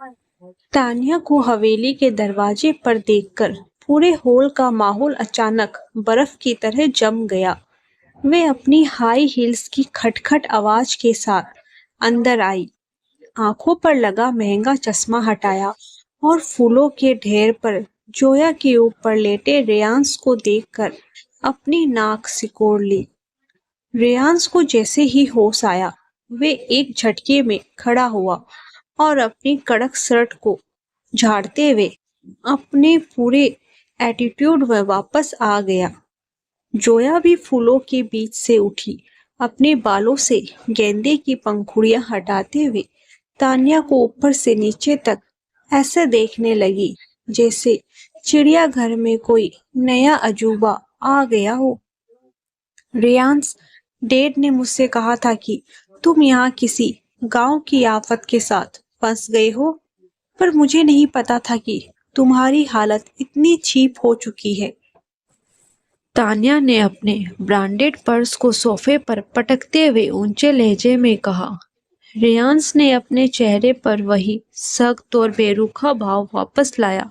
तानिया को हवेली के दरवाजे पर देखकर पूरे हॉल का माहौल अचानक बर्फ की तरह जम गया। वे अपनी हाई हील्स की खटखट आवाज के साथ अंदर आई, आंखों पर लगा महंगा चश्मा हटाया और फूलों के ढेर पर जोया के ऊपर लेटे रेयांस को देखकर अपनी नाक सिकोड़ ली। रेयांस को जैसे ही होश आया, वे एक झटके में खड़ा हुआ और अपनी कड़क शर्ट को झाड़ते हुए अपने पूरे एटीट्यूड में वापस आ गया। जोया भी फूलों के बीच से उठी, अपने बालों से गेंदे की पंखुड़ियां हटाते हुए तान्या को ऊपर से नीचे तक ऐसे देखने लगी जैसे चिड़ियाघर में कोई नया अजूबा आ गया हो। रियांस, डैड ने मुझसे कहा था कि तुम यहाँ किसी गांव की आफत के साथ फंस गए हो, पर मुझे नहीं पता था कि तुम्हारी हालत इतनी चीप हो चुकी है। तान्या ने अपने ब्रांडेड पर्स को सोफे पर पटकते हुए ऊंचे लहजे में कहा। रियांस ने अपने चेहरे पर वही सख्त और बेरुखा भाव वापस लाया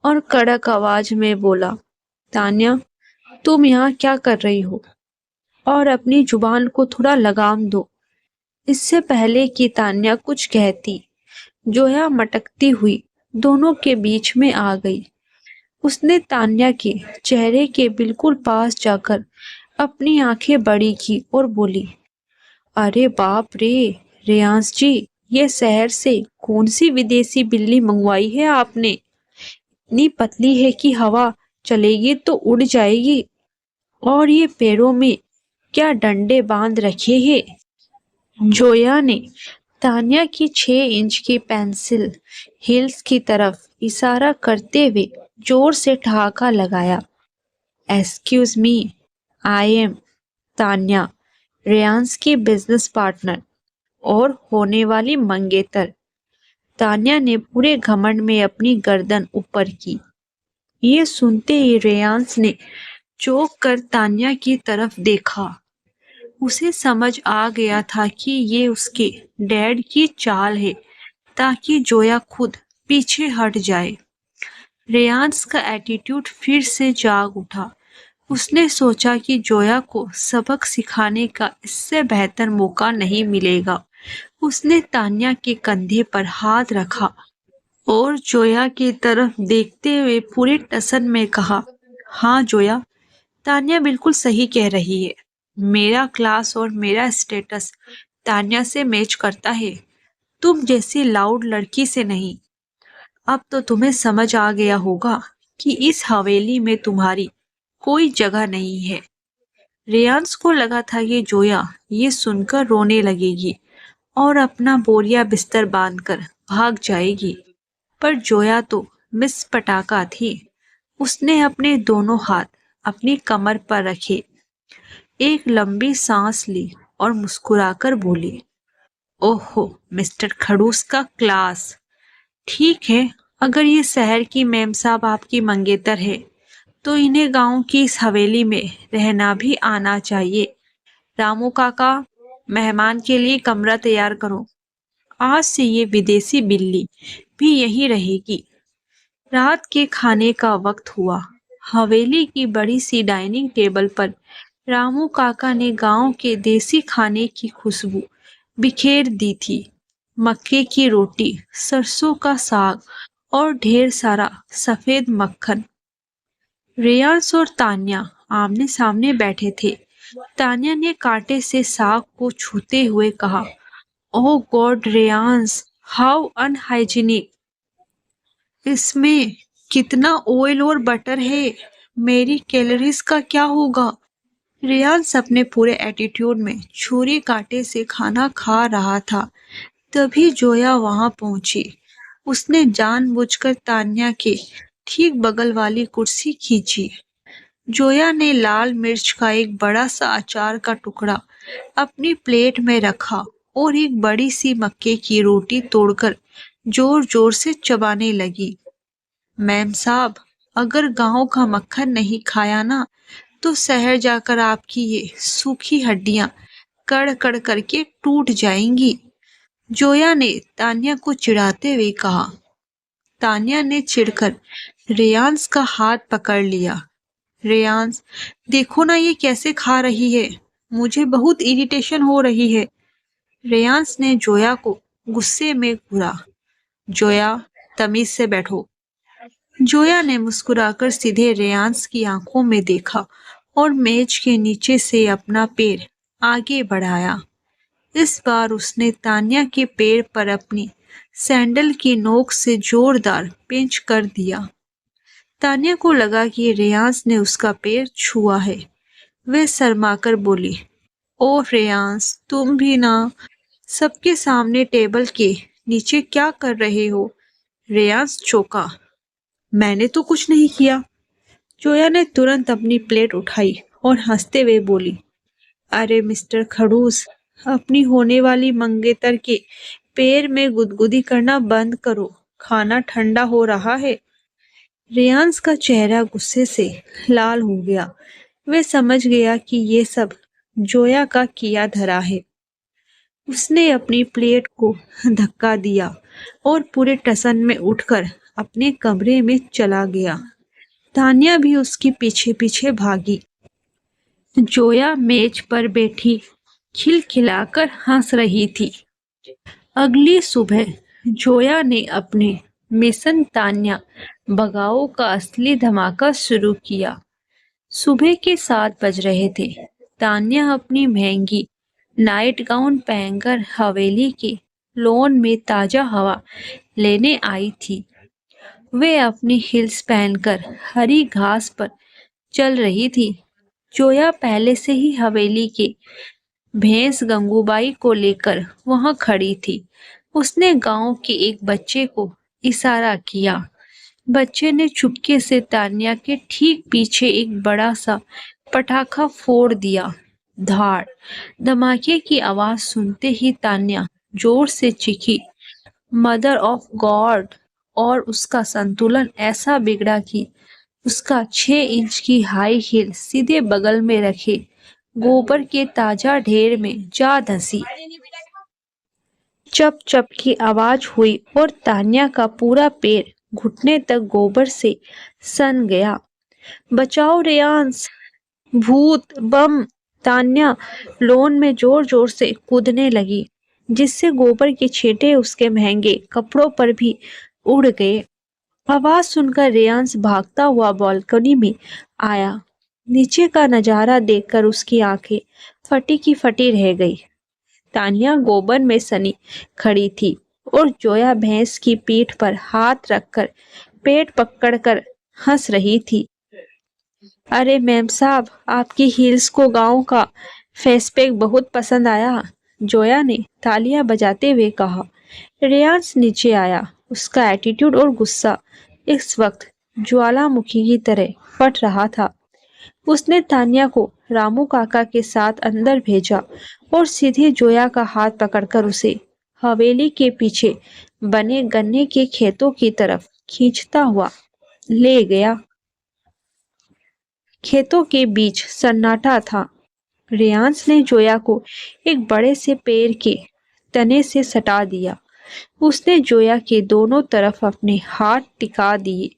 और कड़क आवाज में बोला, तान्या, तुम यहाँ क्या कर रही हो? और अपनी जुबान को थोड़ा लगाम दो। इससे पहले कि तान्या कुछ कहती, जोया मटकती हुई दोनों के बीच में आ गई। उसने तान्या के चेहरे के बिल्कुल पास जाकर अपनी आंखें बड़ी की और बोली, अरे बाप रे, रेयांस जी, ये शहर से कौन सी विदेशी बिल्ली मंगवाई है आपने? इतनी पतली है कि हवा चलेगी तो उड़ जाएगी, और ये पैरों में क्या डंडे बांध रखे हैं? जोया ने तान्या की 6 इंच की पेंसिल हील्स की तरफ इशारा करते हुए जोर से ठहाका लगाया। Excuse me, I am Tanya, Reyansh की बिजनेस पार्टनर और होने वाली मंगेतर। तान्या ने पूरे घमंड में अपनी गर्दन ऊपर की। ये सुनते ही रेयांस ने चौंक कर तान्या की तरफ देखा। उसे समझ आ गया था कि ये उसके डैड की चाल है ताकि जोया खुद पीछे हट जाए। रेयांस का एटीट्यूड फिर से जाग उठा। उसने सोचा कि जोया को सबक सिखाने का इससे बेहतर मौका नहीं मिलेगा। उसने तान्या के कंधे पर हाथ रखा और जोया की तरफ देखते हुए पूरे टसन में कहा, हाँ जोया, तान्या बिल्कुल सही कह रही है। मेरा क्लास और मेरा स्टेटस तान्या से मैच करता है, तुम जैसी लाउड लड़की से नहीं। अब तो तुम्हें समझ आ गया होगा कि इस हवेली में तुम्हारी कोई जगह नहीं है। रेयांस को लगा था कि जोया ये सुनकर रोने लगेगी और अपना बोरिया बिस्तर बांधकर भाग जाएगी, पर जोया तो मिस पटाखा थी। उसने अपने दोनों हाथ अपनी कमर पर रखे, एक लंबी सांस ली और मुस्कुराकर बोली, ओहो मिस्टर खड़ूस का क्लास। ठीक है, अगर ये शहर की मेम साहब आपकी मंगेतर है तो इन्हें गांव की इस हवेली में रहना भी आना चाहिए। रामू काका, मेहमान के लिए कमरा तैयार करो। आज से ये विदेशी बिल्ली भी यहीं रहेगी। रात के खाने का वक्त हुआ। हवेली की बड़ी सी डाइनिंग टेबल पर रामू काका ने गांव के देसी खाने की खुशबू बिखेर दी थी। मक्के की रोटी, सरसों का साग और ढेर सारा सफेद मक्खन। रेयांस और तान्या आमने सामने बैठे थे। तान्या ने कांटे से साग को छूते हुए कहा, ओह गॉड रेयांस, हाउ अनहाइजीनिक। इसमें कितना ऑयल और बटर है, मेरी कैलोरीज का क्या होगा? रेयांस अपने पूरे एटीट्यूड में छुरी कांटे से खाना खा रहा था। तभी जोया वहां पहुंची। उसने जानबूझकर तान्या के ठीक बगल वाली कुर्सी खींची। जोया ने लाल मिर्च का एक बड़ा सा अचार का टुकड़ा अपनी प्लेट में रखा और एक बड़ी सी मक्के की रोटी तोड़कर जोर जोर से चबाने लगी। मैम साहब, अगर गांव का मक्खन नहीं खाया ना तो शहर जाकर आपकी ये सूखी हड्डियां कड़ कड़ करके टूट जाएंगी। जोया ने तान्या को चिढ़ाते हुए कहा। तान्या ने चिढ़कर रेयांश का हाथ पकड़ लिया। रेयांश, देखो ना ये कैसे खा रही है, मुझे बहुत इरिटेशन हो रही है। रेयांश ने जोया को गुस्से में घूरा। जोया, तमीज से बैठो। जोया ने मुस्कुराकर सीधे रेयांश की आंखों में देखा और मेज के नीचे से अपना पैर आगे बढ़ाया। इस बार उसने तान्या के पैर पर अपनी सैंडल की नोक से जोरदार पिंच कर दिया। तान्या को लगा कि रेयांश ने उसका पैर छुआ है। वह शर्माकर बोली, ओह रेयांश, तुम भी ना, सबके सामने टेबल के नीचे क्या कर रहे हो? रेयांश चौंका। मैंने तो कुछ नहीं किया। जोया ने तुरंत अपनी प्लेट उठाई और हंसते हुए बोली, अरे मिस्टर खड़ूस, अपनी होने वाली मंगेतर के पैर में गुदगुदी करना बंद करो, खाना ठंडा हो रहा है। रेयांश का चेहरा गुस्से से लाल हो गया। वह समझ गया कि ये सब जोया का किया धरा है। उसने अपनी प्लेट को धक्का दिया और पूरे टसन में उठकर अपने कमरे में चला गया। तान्या भी उसके पीछे पीछे भागी। जोया मेज पर बैठी खिलखिलाकर हंस रही थी। अगली सुबह जोया ने अपने मिशन तान्या भगाओ का असली धमाका शुरू किया। सुबह के 7 बज रहे थे। तान्या अपनी महंगी नाइट गाउन पहनकर हवेली के लॉन में ताजा हवा लेने आई थी। वे अपनी हिल्स पहनकर हरी घास पर चल रही थी। जोया पहले से ही हवेली के भैंस गंगूबाई को लेकर वहां खड़ी थी। उसने गांव के एक बच्चे को इशारा किया। बच्चे ने चुपके से तान्या के ठीक पीछे एक बड़ा सा पटाखा फोड़ दिया। धाड़! धमाके की आवाज सुनते ही तान्या जोर से चीखी, मदर ऑफ गॉड! और उसका संतुलन ऐसा बिगड़ा कि उसका 6 इंच की हाई हील सीधे बगल में रखे गोबर के ताजा ढेर में जा धंसी। चप चप की आवाज हुई और तान्या का पूरा पैर घुटने तक गोबर से सन गया। बचाओ रेयांश, भूत, बम! तान्या लॉन में जोर जोर से कूदने लगी, जिससे गोबर के छींटे उसके महंगे कपड़ों पर भी उड़ गए। आवाज सुनकर रेयांश भागता हुआ बालकनी में आया। नीचे का नजारा देखकर उसकी आंखें फटी की फटी रह गई। तान्या गोबर में सनी खड़ी थी और जोया भैंस की पीठ पर हाथ रखकर पेट पकड़कर हंस रही थी। अरे मैम साहब, आपकी हील्स को गांव का फेसपैक बहुत पसंद आया, जोया ने तालियां बजाते हुए कहा। रेयांश नीचे आया। उसका एटीट्यूड और गुस्सा इस वक्त ज्वालामुखी की तरह फट रहा था। उसने तान्या को रामू काका के साथ अंदर भेजा और सीधे जोया का हाथ पकड़कर उसे हवेली के पीछे बने गन्ने के खेतों की तरफ खींचता हुआ ले गया। खेतों के बीच सन्नाटा था। रेयांश ने जोया को एक बड़े से पेड़ के तने से सटा दिया। उसने जोया के दोनों तरफ अपने हाथ टिका दिए।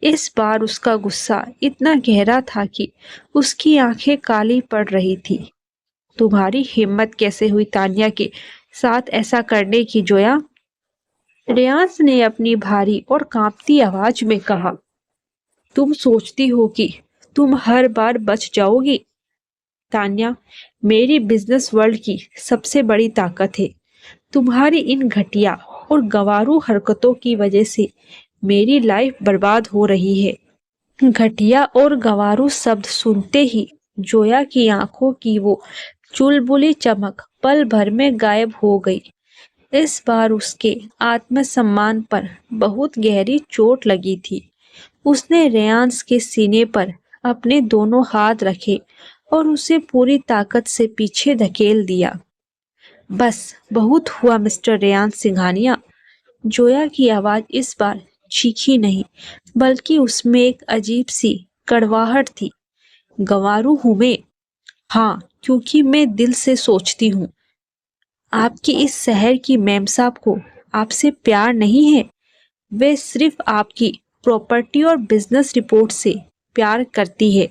इस बार उसका गुस्सा इतना गहरा था कि उसकी आंखें काली पड़ रही थी। तुम्हारी हिम्मत कैसे हुई तान्या के साथ ऐसा करने की, जोया? रेयांश ने अपनी भारी और कांपती आवाज में कहा। तुम सोचती हो कि तुम हर बार बच जाओगी? तान्या मेरी बिजनेस वर्ल्ड की सबसे बड़ी ताकत है। तुम्हारी इन घटिया और गंवारू हरकतों की वजह से मेरी लाइफ बर्बाद हो रही है। घटिया और गंवारू शब्द सुनते ही जोया की आंखों की वो चुलबुली चमक पल भर में गायब हो गई। इस बार उसके आत्मसम्मान पर बहुत गहरी चोट लगी थी। उसने रेयांश के सीने पर अपने दोनों हाथ रखे और उसे पूरी ताकत से पीछे धकेल दिया। बस बहुत हुआ मिस्टर रेयांश सिंघानिया। जोया की आवाज इस बार चीखी नहीं, बल्कि उसमें एक अजीब सी कड़वाहट थी। गंवारू हूं मैं, हाँ, क्योंकि मैं दिल से सोचती हूँ। आपकी इस शहर की मेम साहब को आपसे प्यार नहीं है। वे सिर्फ आपकी प्रॉपर्टी और बिजनेस रिपोर्ट से प्यार करती है।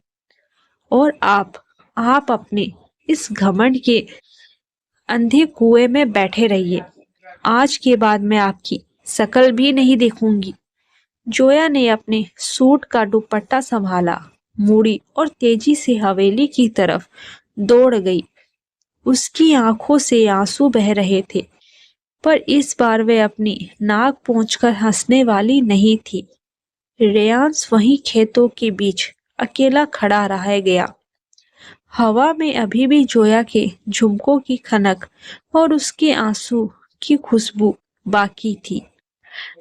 और आप अपने इस घमंड के अंधे कुएं में बैठे रहिए। आज के बाद मैं आपकी शक्ल भी नहीं देखूंगी। जोया ने अपने सूट का दुपट्टा संभाला, मुड़ी और तेजी से हवेली की तरफ दौड़ गई। उसकी आंखों से आंसू बह रहे थे, पर इस बार वे अपनी नाक पोंछकर हंसने वाली नहीं थी। रेयांश वहीं खेतों के बीच अकेला खड़ा रह गया। हवा में अभी भी जोया के झुमकों की खनक और उसके आंसू की खुशबू बाकी थी।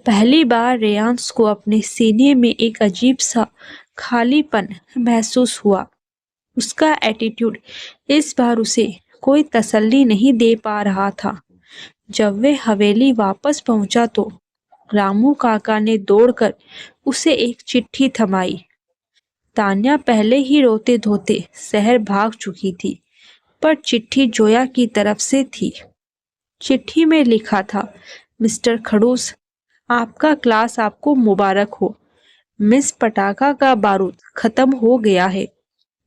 पहली बार रेयांश को अपने सीने में एक अजीब सा खालीपन महसूस हुआ। उसका एटीट्यूड इस बार उसे कोई तसल्ली नहीं दे पा रहा था। जब वे हवेली वापस पहुंचा तो रामू काका ने दौड़कर उसे एक चिट्ठी थमाई। तान्या पहले ही रोते धोते शहर भाग चुकी थी, पर चिट्ठी जोया की तरफ से थी। चिट्ठी में लिखा था, मिस्टर खड़ूस, आपका क्लास आपको मुबारक हो। मिस पटाखा का बारूद खत्म हो गया है।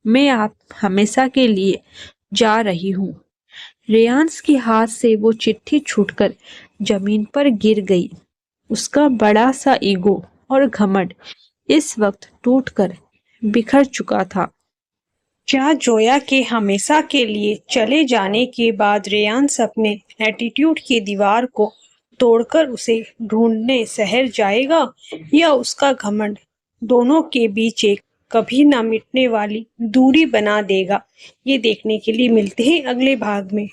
मैं आप हमेशा के लिए जा रही हूँ। रेयांश के हाथ से वो चिट्ठी छूटकर जमीन पर गिर गई। उसका बड़ा सा ईगो और घमंड इस वक्त टूटकर बिखर चुका था। क्या जोया के हमेशा के लिए चले जाने के बाद रेयांश अपने एटीट्यूड की दीवार को तोड़कर उसे ढूंढने शहर जाएगा, या उसका घमंड दोनों के बीच एक कभी ना मिटने वाली दूरी बना देगा? ये देखने के लिए मिलते हैं अगले भाग में।